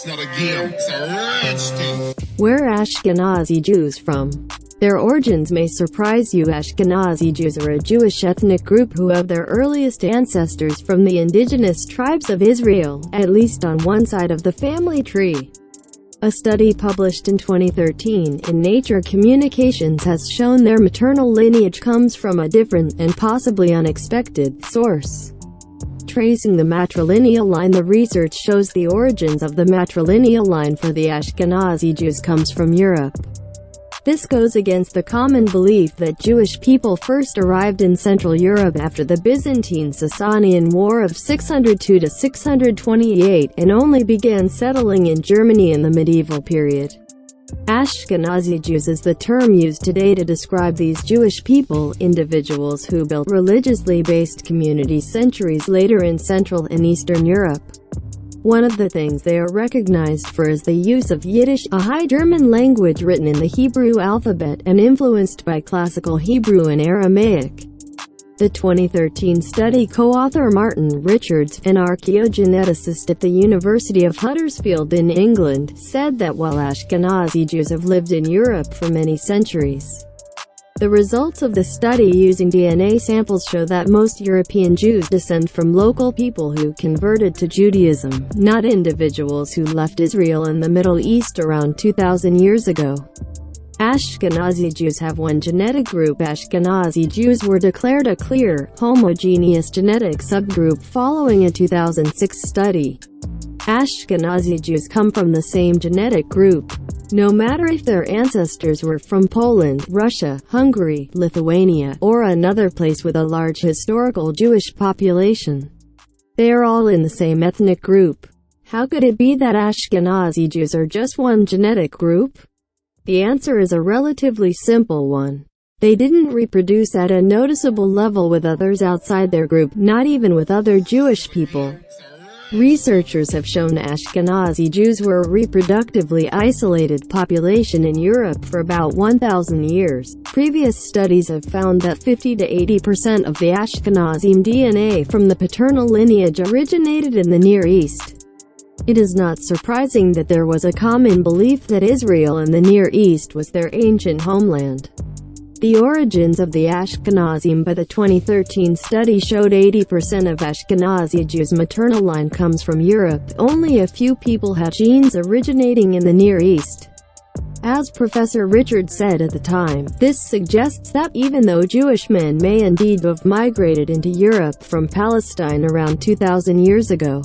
It's not a game, it's a rich thing. Where are Ashkenazi Jews from? Their origins may surprise you. Ashkenazi Jews are a Jewish ethnic group who have their earliest ancestors from the indigenous tribes of Israel, at least on one side of the family tree. A study published in 2013 in Nature Communications has shown their maternal lineage comes from a different, and possibly unexpected, source. Tracing the matrilineal line, the research shows the origins of the matrilineal line for the Ashkenazi Jews comes from Europe. This goes against the common belief that Jewish people first arrived in Central Europe after the Byzantine Sasanian War of 602 to 628 and only began settling in Germany in the medieval period. Ashkenazi Jews is the term used today to describe these Jewish people, individuals who built religiously based communities centuries later in Central and Eastern Europe. One of the things they are recognized for is the use of Yiddish, a High German language written in the Hebrew alphabet and influenced by Classical Hebrew and Aramaic. The 2013 study co-author Martin Richards, an archaeogeneticist at the University of Huddersfield in England, said that while Ashkenazi Jews have lived in Europe for many centuries, the results of the study using DNA samples show that most European Jews descend from local people who converted to Judaism, not individuals who left Israel and the Middle East around 2,000 years ago. Ashkenazi Jews have one genetic group. Ashkenazi Jews were declared a clear, homogeneous genetic subgroup following a 2006 study. Ashkenazi Jews come from the same genetic group, no matter if their ancestors were from Poland, Russia, Hungary, Lithuania, or another place with a large historical Jewish population. They are all in the same ethnic group. How could it be that Ashkenazi Jews are just one genetic group? The answer is a relatively simple one. They didn't reproduce at a noticeable level with others outside their group, not even with other Jewish people. Researchers have shown Ashkenazi Jews were a reproductively isolated population in Europe for about 1,000 years. Previous studies have found that 50 to 80% of the Ashkenazim DNA from the paternal lineage originated in the Near East. It is not surprising that there was a common belief that Israel and the Near East was their ancient homeland. The origins of the Ashkenazim by the 2013 study showed 80% of Ashkenazi Jews' maternal line comes from Europe. Only a few people had genes originating in the Near East. As Professor Richard said at the time, this suggests that even though Jewish men may indeed have migrated into Europe from Palestine around 2,000 years ago,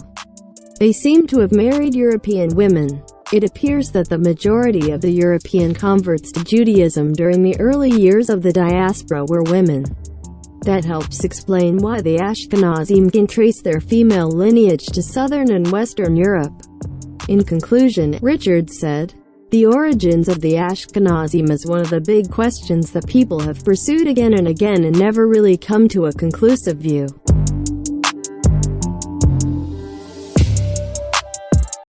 they seem to have married European women. It appears that the majority of the European converts to Judaism during the early years of the diaspora were women. That helps explain why the Ashkenazim can trace their female lineage to Southern and Western Europe. In conclusion, Richards said, the origins of the Ashkenazim is one of the big questions that people have pursued again and again and never really come to a conclusive view.